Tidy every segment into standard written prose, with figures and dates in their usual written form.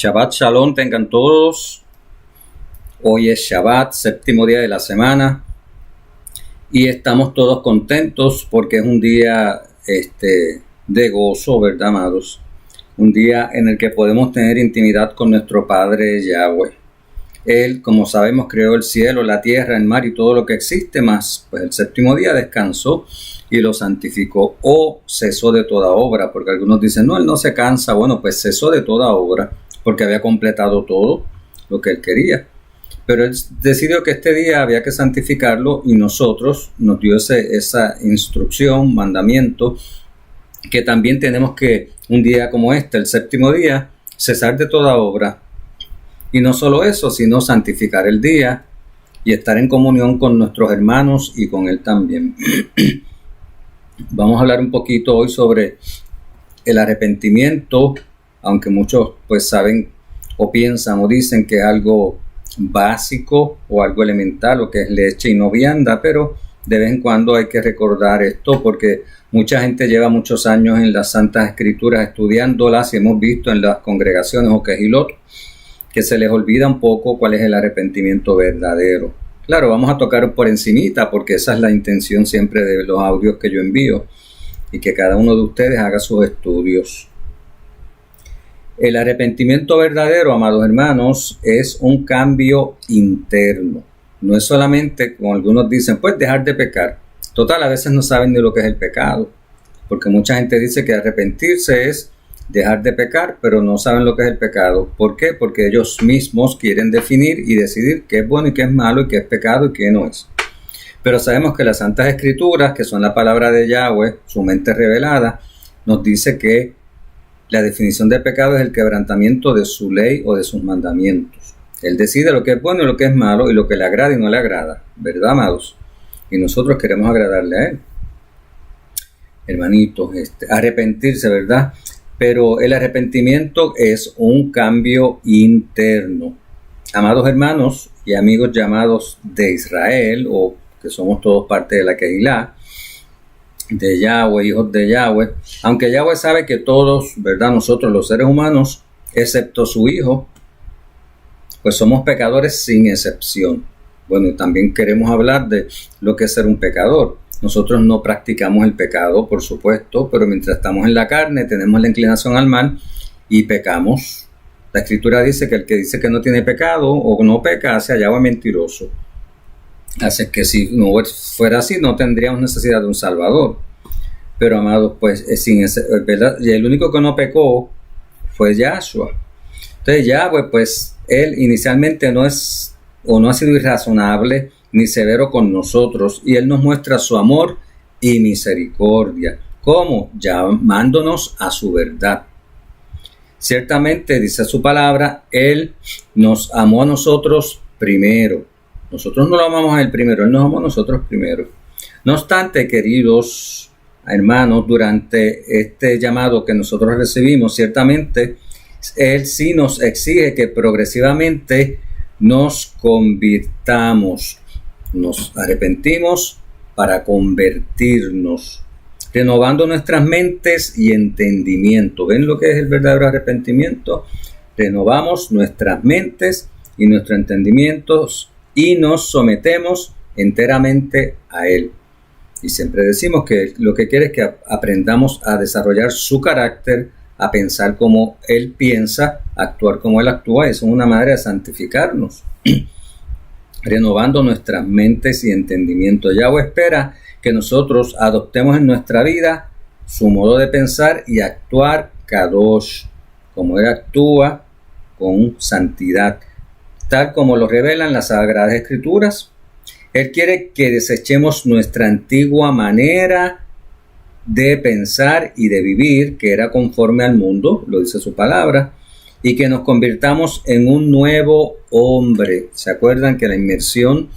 Shabbat Shalom tengan todos. Hoy es Shabbat, séptimo día de la semana, y estamos todos contentos porque es un día de gozo, ¿verdad, amados? Un día en el que podemos tener intimidad con nuestro Padre Yahweh. Él, como sabemos, creó el cielo, la tierra, el mar y todo lo que existe más. Pues el séptimo día descansó y lo santificó, o cesó de toda obra, porque algunos dicen, no, él no se cansa. Bueno, pues cesó de toda obra, porque había completado todo lo que él quería. Pero él decidió que este día había que santificarlo, y nosotros nos dio esa instrucción, mandamiento, que también tenemos que, un día como este, el séptimo día, cesar de toda obra. Y no solo eso, sino santificar el día y estar en comunión con nuestros hermanos y con él también. Vamos a hablar un poquito hoy sobre el arrepentimiento, aunque muchos pues saben o piensan o dicen que es algo básico o algo elemental, o que es leche y no vianda, pero de vez en cuando hay que recordar esto porque mucha gente lleva muchos años en las Santas Escrituras estudiándolas, y hemos visto en las congregaciones o quejilot que se les olvida un poco cuál es el arrepentimiento verdadero. Claro, vamos a tocar por encimita porque esa es la intención siempre de los audios que yo envío, y que cada uno de ustedes haga sus estudios. El arrepentimiento verdadero, amados hermanos, es un cambio interno. No es solamente, como algunos dicen, pues dejar de pecar. Total, a veces no saben ni lo que es el pecado, porque mucha gente dice que arrepentirse es dejar de pecar, pero no saben lo que es el pecado. ¿Por qué? Porque ellos mismos quieren definir y decidir qué es bueno y qué es malo, y qué es pecado y qué no es. Pero sabemos que las Santas Escrituras, que son la palabra de Yahweh, su mente revelada, nos dice que la definición de pecado es el quebrantamiento de su ley o de sus mandamientos. Él decide lo que es bueno y lo que es malo, y lo que le agrada y no le agrada, ¿verdad, amados? Y nosotros queremos agradarle a él. Hermanitos, arrepentirse, ¿verdad? Pero el arrepentimiento es un cambio interno. Amados hermanos y amigos llamados de Israel, o que somos todos parte de la Kehilá, de Yahweh, hijos de Yahweh, aunque Yahweh sabe que todos, ¿verdad?, nosotros los seres humanos, excepto su Hijo, pues somos pecadores sin excepción. Bueno, y también queremos hablar de lo que es ser un pecador. Nosotros no practicamos el pecado, por supuesto, pero mientras estamos en la carne tenemos la inclinación al mal y pecamos. La Escritura dice que el que dice que no tiene pecado o no peca hace a Yahweh mentiroso. Así que si no fuera así, no tendríamos necesidad de un Salvador. Pero, amados, pues ¿verdad? Y el único que no pecó fue Yahshua. Entonces Yahweh, pues él inicialmente no es o no ha sido irrazonable ni severo con nosotros, y él nos muestra su amor y misericordia. ¿Cómo? Llamándonos a su verdad. Ciertamente, dice su palabra, él nos amó a nosotros primero. Nosotros no lo amamos a él primero, él nos amó a nosotros primero. No obstante, queridos hermanos, durante este llamado que nosotros recibimos, ciertamente, él sí nos exige que progresivamente nos convirtamos. Nos arrepentimos para convertirnos, renovando nuestras mentes y entendimiento. ¿Ven lo que es el verdadero arrepentimiento? Renovamos nuestras mentes y nuestros entendimientos y nos sometemos enteramente a Él. Y siempre decimos que lo que quiere es que aprendamos a desarrollar su carácter, a pensar como Él piensa, a actuar como Él actúa. Eso es una manera de santificarnos, renovando nuestras mentes y entendimiento. Yahweh espera que nosotros adoptemos en nuestra vida su modo de pensar y actuar kadosh, como Él actúa, con santidad, tal como lo revelan las Sagradas Escrituras. Él quiere que desechemos nuestra antigua manera de pensar y de vivir, que era conforme al mundo, lo dice su palabra, y que nos convirtamos en un nuevo hombre. ¿Se acuerdan que la inmersión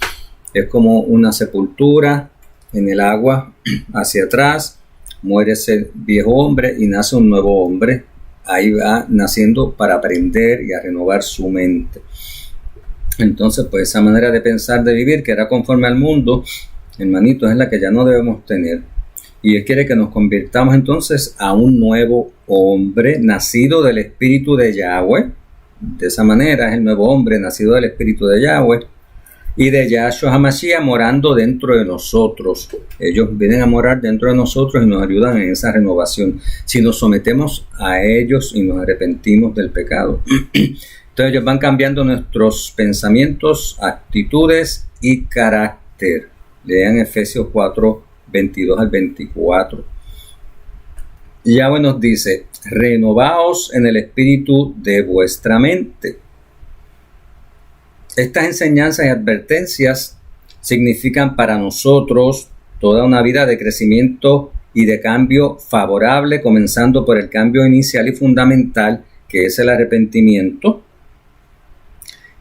es como una sepultura en el agua hacia atrás? Muere ese viejo hombre y nace un nuevo hombre. Ahí va naciendo para aprender y a renovar su mente. Entonces, pues esa manera de pensar, de vivir, que era conforme al mundo, hermanitos, es la que ya no debemos tener. Y Él quiere que nos convirtamos entonces a un nuevo hombre, nacido del Espíritu de Yahweh, de esa manera, es el nuevo hombre nacido del Espíritu de Yahweh y de Yahshua HaMashiach morando dentro de nosotros. Ellos vienen a morar dentro de nosotros y nos ayudan en esa renovación. Si nos sometemos a ellos y nos arrepentimos del pecado. Entonces ellos van cambiando nuestros pensamientos, actitudes y carácter. Lean Efesios 4, 22 al 24. Yahweh nos dice, renovaos en el espíritu de vuestra mente. Estas enseñanzas y advertencias significan para nosotros toda una vida de crecimiento y de cambio favorable, comenzando por el cambio inicial y fundamental, que es el arrepentimiento,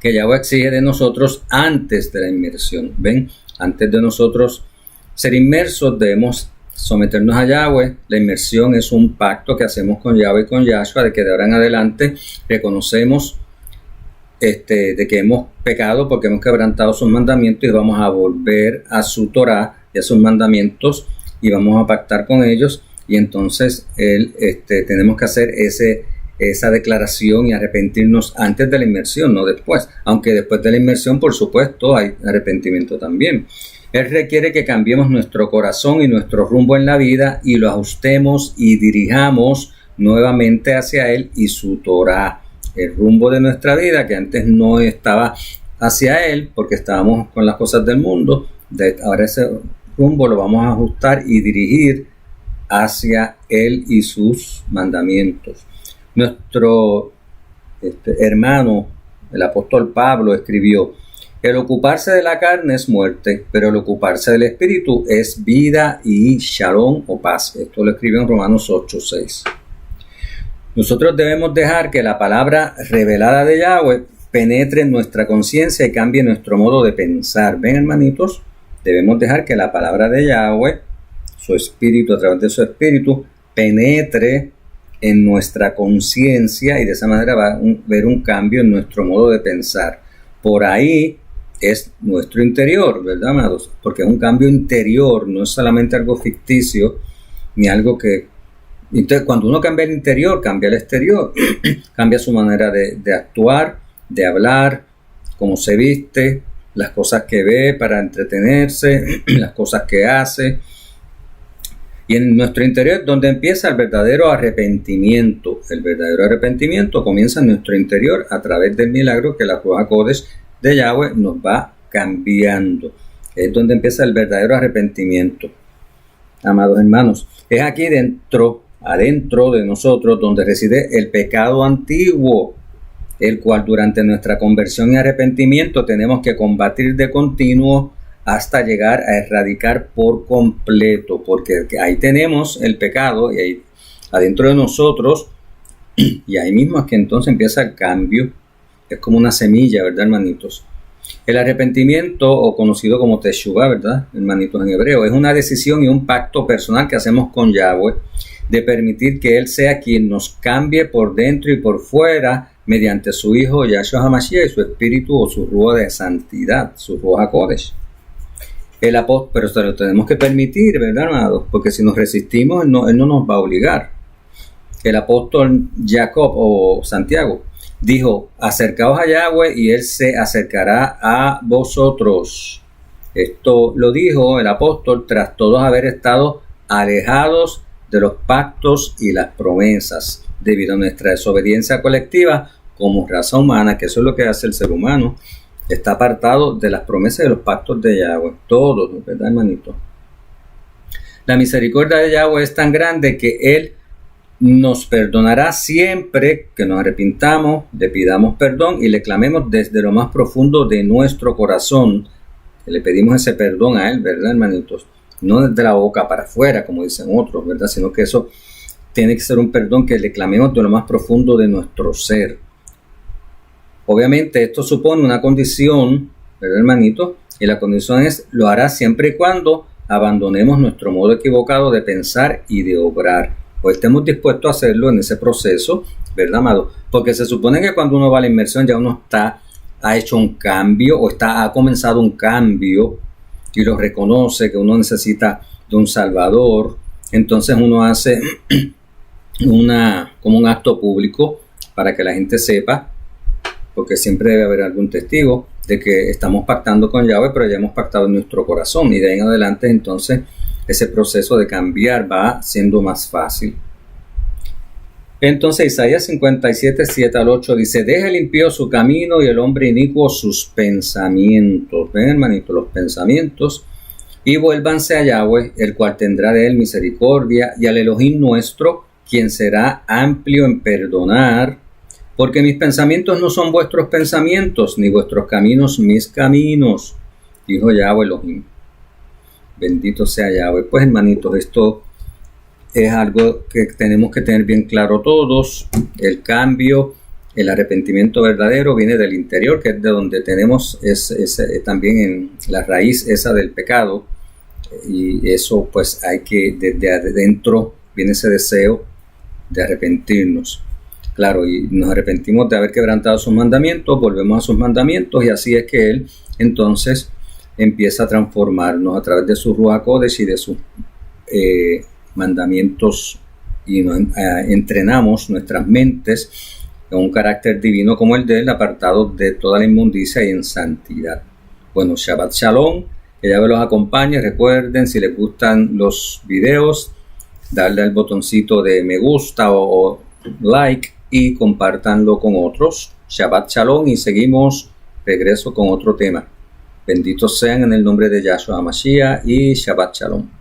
que Yahweh exige de nosotros antes de la inmersión. ¿Ven? Antes de nosotros ser inmersos, debemos someternos a Yahweh. La inmersión es un pacto que hacemos con Yahweh y con Yahshua, de que de ahora en adelante reconocemos de que hemos pecado porque hemos quebrantado sus mandamientos y vamos a volver a su Torah y a sus mandamientos y vamos a pactar con ellos, y entonces tenemos que hacer esa declaración y arrepentirnos antes de la inmersión, no después, aunque después de la inmersión por supuesto hay arrepentimiento también. Él requiere que cambiemos nuestro corazón y nuestro rumbo en la vida y lo ajustemos y dirijamos nuevamente hacia Él y su Torah. El rumbo de nuestra vida, que antes no estaba hacia Él porque estábamos con las cosas del mundo, ahora ese rumbo lo vamos a ajustar y dirigir hacia Él y sus mandamientos. Nuestro hermano, el apóstol Pablo, escribió, el ocuparse de la carne es muerte, pero el ocuparse del espíritu es vida y shalom o paz. Esto lo escribió en Romanos 8:6. Nosotros debemos dejar que la palabra revelada de Yahweh penetre en nuestra conciencia y cambie nuestro modo de pensar. ¿Ven, hermanitos? Debemos dejar que la palabra de Yahweh, su espíritu, a través de su espíritu, penetre en nuestra conciencia y de esa manera va a ver un cambio en nuestro modo de pensar. Por ahí es nuestro interior, ¿verdad, amados? Porque es un cambio interior, no es solamente algo ficticio, ni algo que... Entonces, cuando uno cambia el interior, cambia el exterior, cambia su manera de actuar, de hablar, cómo se viste, las cosas que ve para entretenerse, las cosas que hace. Y en nuestro interior es donde empieza el verdadero arrepentimiento. El verdadero arrepentimiento comienza en nuestro interior a través del milagro que la Ruach HaKodesh de Yahweh nos va cambiando. Es donde empieza el verdadero arrepentimiento. Amados hermanos, es aquí adentro de nosotros donde reside el pecado antiguo, el cual durante nuestra conversión y arrepentimiento tenemos que combatir de continuo hasta llegar a erradicar por completo, porque ahí tenemos el pecado y ahí adentro de nosotros, y ahí mismo es que entonces empieza el cambio. Es como una semilla, ¿verdad, hermanitos? El arrepentimiento, o conocido como Teshuvah, ¿verdad, hermanitos, en hebreo, es una decisión y un pacto personal que hacemos con Yahweh de permitir que Él sea quien nos cambie por dentro y por fuera mediante su Hijo Yahshua HaMashiach y su Espíritu o su Ruach de santidad, su Ruach HaKodesh. Pero se lo tenemos que permitir, ¿verdad, amados? Porque si nos resistimos, Él no nos va a obligar. El apóstol Jacob o Santiago dijo, acercaos a Yahweh y Él se acercará a vosotros. Esto lo dijo el apóstol tras todos haber estado alejados de los pactos y las promesas, debido a nuestra desobediencia colectiva como raza humana, que eso es lo que hace el ser humano. Está apartado de las promesas y de los pactos de Yahweh. Todos, ¿verdad, hermanito? La misericordia de Yahweh es tan grande que Él nos perdonará siempre que nos arrepintamos, le pidamos perdón y le clamemos desde lo más profundo de nuestro corazón. Que le pedimos ese perdón a Él, ¿verdad, hermanitos? No desde la boca para afuera, como dicen otros, ¿verdad? Sino que eso tiene que ser un perdón que le clamemos de lo más profundo de nuestro ser. Obviamente esto supone una condición, ¿verdad, hermanito? Y la condición es, lo hará siempre y cuando abandonemos nuestro modo equivocado de pensar y de obrar. O estemos dispuestos a hacerlo en ese proceso, ¿verdad, amado? Porque se supone que cuando uno va a la inmersión ya uno ha hecho un cambio o ha comenzado un cambio y lo reconoce que uno necesita de un salvador. Entonces uno hace como un acto público para que la gente sepa porque siempre debe haber algún testigo de que estamos pactando con Yahweh, pero ya hemos pactado en nuestro corazón, y de ahí en adelante entonces ese proceso de cambiar va siendo más fácil. Entonces Isaías 57, 7 al 8 dice: deja el impío su camino y el hombre inicuo sus pensamientos. Ven, hermanito, los pensamientos. Y vuélvanse a Yahweh, el cual tendrá de él misericordia, y al Elohim nuestro, quien será amplio en perdonar. Porque mis pensamientos no son vuestros pensamientos, ni vuestros caminos mis caminos, dijo Yahweh Elohim. Bendito sea Yahweh. Pues, hermanitos, esto es algo que tenemos que tener bien claro todos. El cambio, el arrepentimiento verdadero viene del interior, que es de donde tenemos también en la raíz esa del pecado. Y eso pues hay que, desde adentro viene ese deseo de arrepentirnos. Claro, y nos arrepentimos de haber quebrantado sus mandamientos, volvemos a sus mandamientos, y así es que Él entonces empieza a transformarnos a través de su Ruach Kodesh y de sus mandamientos, y nos entrenamos nuestras mentes en un carácter divino como el de Él, apartados de toda la inmundicia y en santidad. Bueno, Shabbat Shalom, que Yahweh los acompañe. Recuerden, si les gustan los videos, darle al botoncito de me gusta o like, y compártanlo con otros. Shabbat Shalom, y seguimos, regreso con otro tema. Benditos sean en el nombre de Yahshua Hamashiach, y Shabbat Shalom.